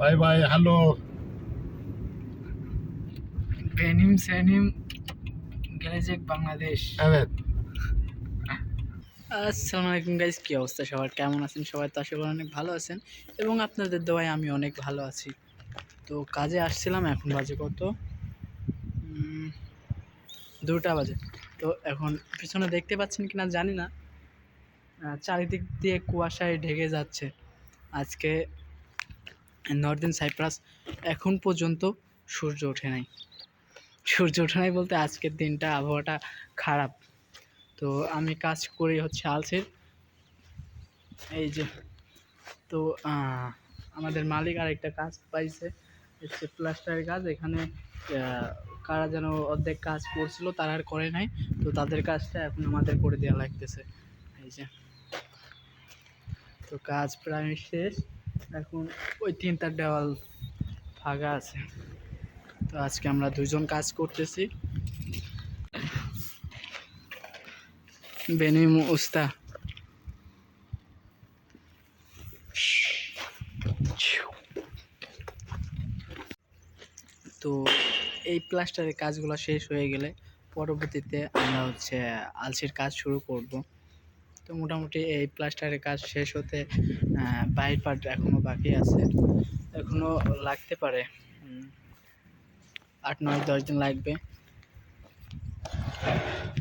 Bye bye. Hello. Benim Senim Gelecek Bangladesh. Evet. আসসালামু আলাইকুম guys, কি অবস্থা সবার, কেমন আছেন? সবাই তো আশা করি অনেক ভালো আছেন এবং আপনাদের দোয়ায় আমি অনেক ভালো আছি। তো কাজে আসছিলাম, এখন বাজে কত, 2টা বাজে। তো এখন পিছনে দেখতে পাচ্ছেন কিনা জানি না, চারিদিক দিয়ে কুয়াশায় ঢেকে যাচ্ছে। আজকে নর্দার্ন সাইপ্রাস এখন পর্যন্ত সূর্য ওঠে নাই। সূর্য ওঠে নাই বলতে আজকের দিনটা আবহাওয়াটা খারাপ। তো আমি কাজ করি হচ্ছে আলসের, এই যে। তো আমাদের মালিক আরেকটা কাজ পাইছে, হচ্ছে প্লাস্টারের কাজ। এখানে কারা যেন অর্ধেক কাজ করছিল, তারা আর করে নাই। তো তাদের কাজটা এখন আমাদের করে দেওয়া লাগতেছে, এই যে। তো কাজ প্রায় শেষ, এখন ওই 3টা দেওয়াল ফাঁকা আছে। তো আজকে আমরা 2জন কাজ করতেছি, বেনিম উস্তা। তো এই প্লাস্টারের কাজগুলো শেষ হয়ে গেলে পরবর্তীতে আমরা হচ্ছে আলসির কাজ শুরু করব। তো মোটামুটি এই প্লাস্টারের কাজ শেষ হতে বাইর পার্ট এখনও বাকি আছে, এখনও লাগতে পারে 8, 9, 10 দিন লাগবে।